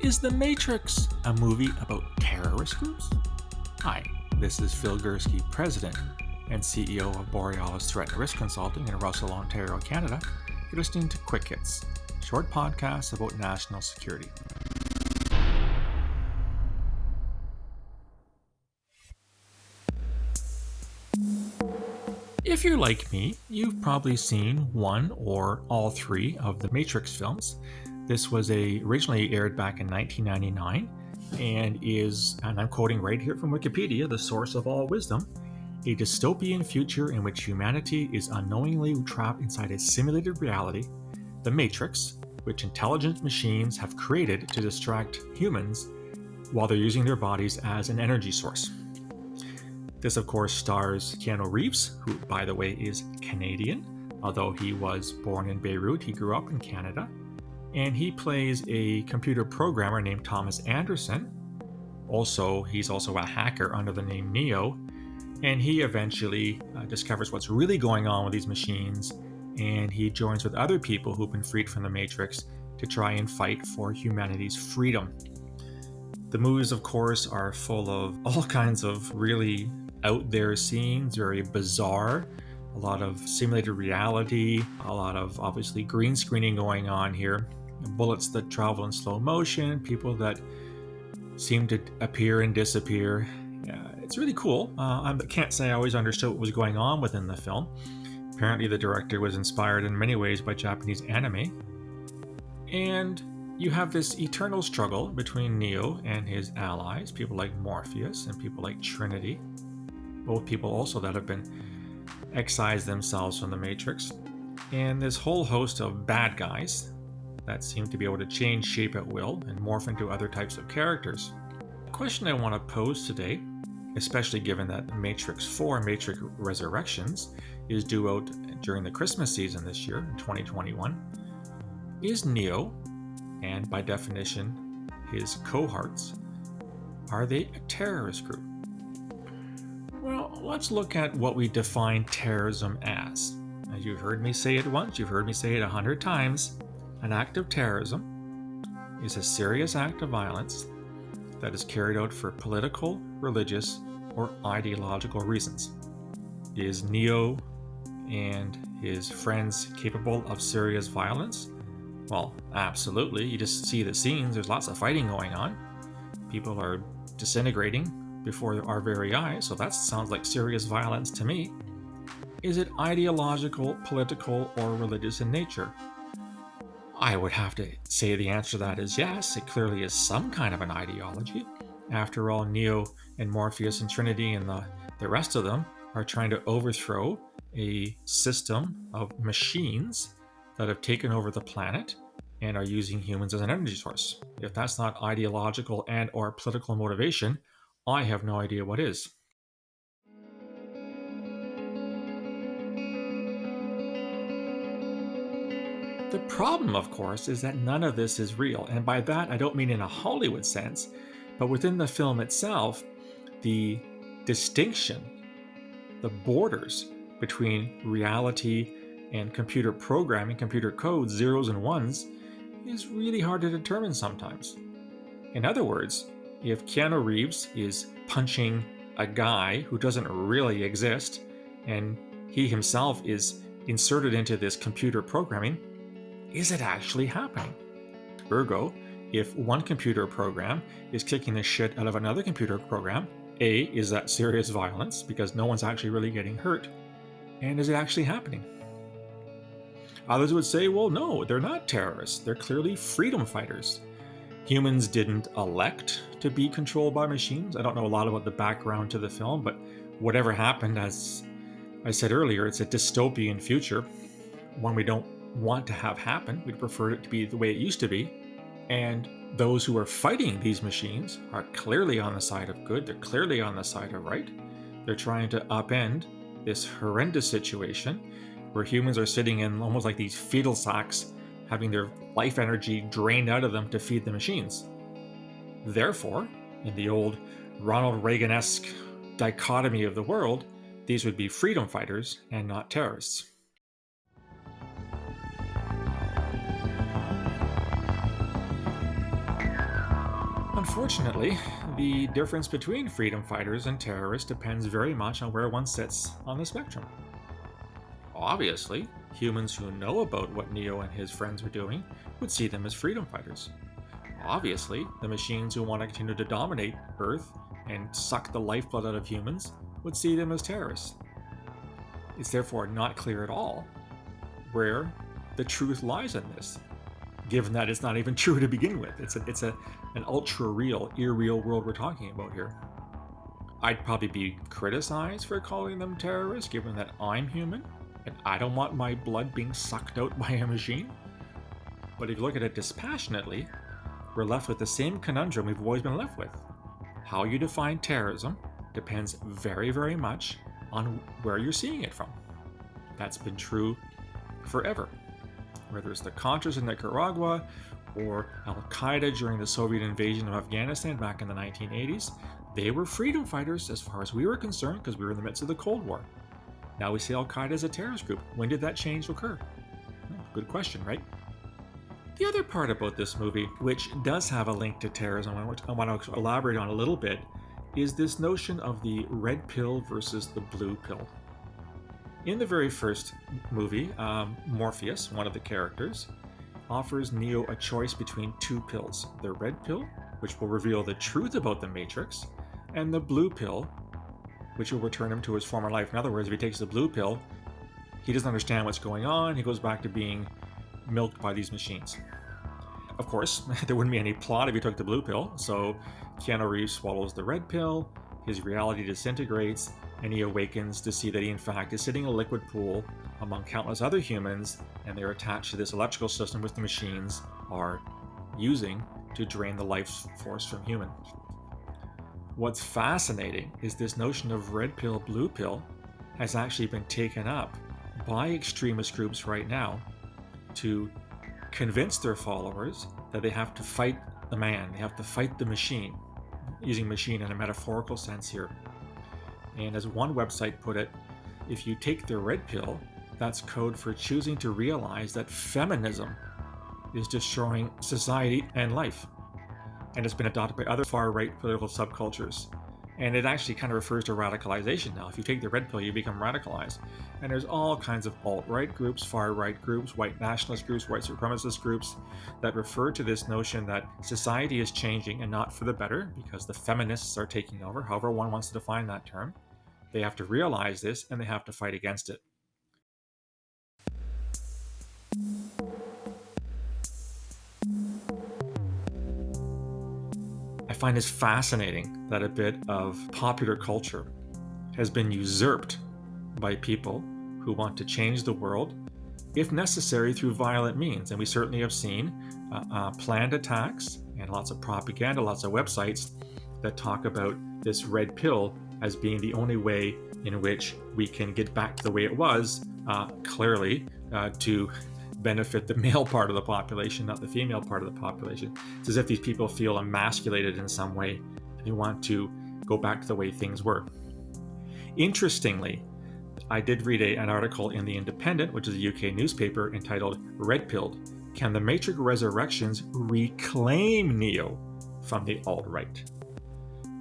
Is The Matrix a movie about terrorist groups? Hi, this is Phil Gurski, President and CEO of Borealis Threat and Risk Consulting in Russell, Ontario, Canada. You're listening to Quick Hits, short podcasts about national security. If you're like me, you've probably seen one or all three of the Matrix films. This was originally aired back in 1999 and is, and I'm quoting right here from Wikipedia, the source of all wisdom, a dystopian future in which humanity is unknowingly trapped inside a simulated reality, the Matrix, which intelligent machines have created to distract humans while they're using their bodies as an energy source. This, of course, stars Keanu Reeves, who, by the way, is Canadian. Although he was born in Beirut, he grew up in Canada. And he plays a computer programmer named Thomas Anderson. He's also a hacker under the name Neo. And he eventually discovers what's really going on with these machines. And he joins with other people who've been freed from the Matrix to try and fight for humanity's freedom. The movies, of course, are full of all kinds of really out there scenes, very bizarre, a lot of simulated reality, a lot of obviously green screening going on here, bullets that travel in slow motion, people that seem to appear and disappear. It's really cool. I can't say I always understood what was going on within the film. Apparently the director was inspired in many ways by Japanese anime. And you have this eternal struggle between Neo and his allies, people like Morpheus and people like Trinity, both people also that have been excised themselves from the Matrix, and this whole host of bad guys that seem to be able to change shape at will and morph into other types of characters. The question I want to pose today, especially given that Matrix 4, Matrix Resurrections, is due out during the Christmas season this year, in 2021, is Neo, and by definition, his cohorts, are they a terrorist group? Well, let's look at what we define terrorism as. As you've heard me say it once, you've heard me say it 100 times. An act of terrorism is a serious act of violence that is carried out for political, religious, or ideological reasons. Is Neo and his friends capable of serious violence? Well, absolutely. You just see the scenes. There's lots of fighting going on. People are disintegrating before our very eyes, so that sounds like serious violence to me. Is it ideological, political, or religious in nature? I would have to say the answer to that is yes. It clearly is some kind of an ideology. After all, Neo and Morpheus and Trinity and the rest of them are trying to overthrow a system of machines that have taken over the planet and are using humans as an energy source. If that's not ideological and or political motivation, I have no idea what is. The problem, of course, is that none of this is real. And by that, I don't mean in a Hollywood sense, but within the film itself, the distinction, the borders between reality and computer programming, computer code, zeros and ones, is really hard to determine sometimes. In other words, if Keanu Reeves is punching a guy who doesn't really exist, and he himself is inserted into this computer programming, is it actually happening? Ergo, if one computer program is kicking the shit out of another computer program, A, is that serious violence because no one's actually really getting hurt? And is it actually happening? Others would say, well, no, they're not terrorists. They're clearly freedom fighters. Humans didn't elect to be controlled by machines. I don't know a lot about the background to the film, but whatever happened, as I said earlier, it's a dystopian future, one we don't want to have happen. We'd prefer it to be the way it used to be. And those who are fighting these machines are clearly on the side of good. They're clearly on the side of right. They're trying to upend this horrendous situation where humans are sitting in almost like these fetal sacks, having their life energy drained out of them to feed the machines. Therefore, in the old Ronald Reagan-esque dichotomy of the world, these would be freedom fighters and not terrorists. Unfortunately, the difference between freedom fighters and terrorists depends very much on where one sits on the spectrum. Obviously, humans who know about what Neo and his friends are doing would see them as freedom fighters. Obviously, the machines who want to continue to dominate Earth and suck the lifeblood out of humans would see them as terrorists. It's therefore not clear at all where the truth lies in this, given that it's not even true to begin with. It's an ultra-real, irreal world we're talking about here. I'd probably be criticized for calling them terrorists, given that I'm human, and I don't want my blood being sucked out by a machine. But if you look at it dispassionately, we're left with the same conundrum we've always been left with. How you define terrorism depends very, very much on where you're seeing it from. That's been true forever. Whether it's the Contras in Nicaragua or Al-Qaeda during the Soviet invasion of Afghanistan back in the 1980s, they were freedom fighters as far as we were concerned because we were in the midst of the Cold War. Now we see Al-Qaeda as a terrorist group. When did that change occur? Good question, right? The other part about this movie, which does have a link to terrorism, I want to elaborate on a little bit, is this notion of the red pill versus the blue pill. In the very first movie, Morpheus, one of the characters, offers Neo a choice between two pills. The red pill, which will reveal the truth about the Matrix, and the blue pill, which will return him to his former life. In other words, if he takes the blue pill, he doesn't understand what's going on, he goes back to being milked by these machines. Of course, there wouldn't be any plot if he took the blue pill, so Keanu Reeves swallows the red pill, his reality disintegrates, and he awakens to see that he in fact is sitting in a liquid pool among countless other humans, and they're attached to this electrical system which the machines are using to drain the life force from humans. What's fascinating is this notion of red pill, blue pill has actually been taken up by extremist groups right now to convince their followers that they have to fight the man, they have to fight the machine, using machine in a metaphorical sense here. And as one website put it, if you take the red pill, that's code for choosing to realize that feminism is destroying society and life. And it's been adopted by other far-right political subcultures. And it actually kind of refers to radicalization now. If you take the red pill, you become radicalized. And there's all kinds of alt-right groups, far-right groups, white nationalist groups, white supremacist groups that refer to this notion that society is changing and not for the better because the feminists are taking over, however one wants to define that term. They have to realize this and they have to fight against it. I find it fascinating that a bit of popular culture has been usurped by people who want to change the world, if necessary, through violent means. And we certainly have seen planned attacks and lots of propaganda, lots of websites that talk about this red pill as being the only way in which we can get back to the way it was, clearly to benefit the male part of the population, not the female part of the population. It's as if these people feel emasculated in some way and they want to go back to the way things were. Interestingly, I did read an article in The Independent, which is a UK newspaper, entitled Red Pilled, Can the Matrix Resurrections Reclaim Neo from the Alt-Right?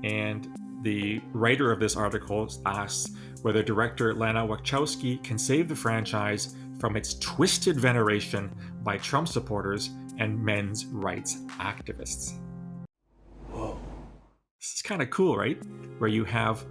And the writer of this article asks whether director Lana Wachowski can save the franchise from its twisted veneration by Trump supporters and men's rights activists. Whoa. This is kind of cool, right? Where you have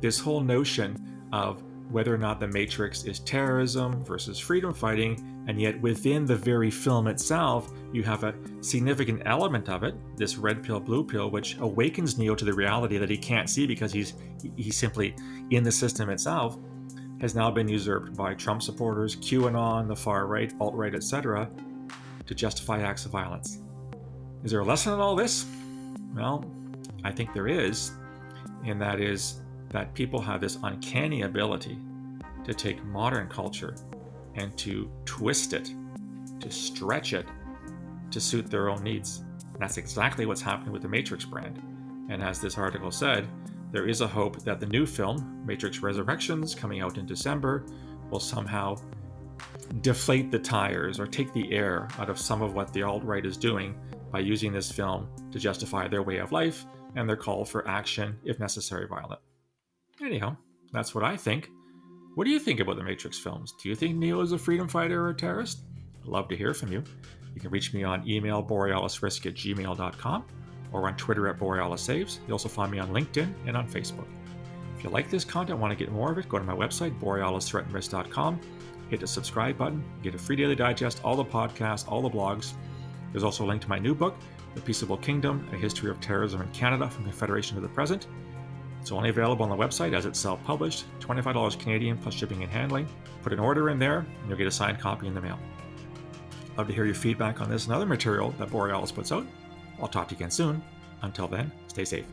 this whole notion of whether or not the Matrix is terrorism versus freedom fighting, and yet within the very film itself, you have a significant element of it, this red pill, blue pill, which awakens Neo to the reality that he can't see because he's simply in the system itself, has now been usurped by Trump supporters, QAnon, the far right, alt-right, etc., to justify acts of violence. Is there a lesson in all this? Well, I think there is, and that is that people have this uncanny ability to take modern culture and to twist it, to stretch it, to suit their own needs. And that's exactly what's happening with the Matrix brand. And as this article said, there is a hope that the new film, Matrix Resurrections, coming out in December, will somehow deflate the tires or take the air out of some of what the alt-right is doing by using this film to justify their way of life and their call for action, if necessary, violent. Anyhow, that's what I think. What do you think about the Matrix films? Do you think Neo is a freedom fighter or a terrorist? I'd love to hear from you. You can reach me on email borealisrisk@gmail.com or on Twitter @BorealisSaves. You'll also find me on LinkedIn and on Facebook. If you like this content and want to get more of it, go to my website, borealisthreatandrisk.com. Hit the subscribe button, get a free daily digest, all the podcasts, all the blogs. There's also a link to my new book, The Peaceable Kingdom, A History of Terrorism in Canada from Confederation to the Present. It's only available on the website as it's self-published, $25 Canadian plus shipping and handling. Put an order in there, and you'll get a signed copy in the mail. Love to hear your feedback on this and other material that Borealis puts out. I'll talk to you again soon. Until then, stay safe.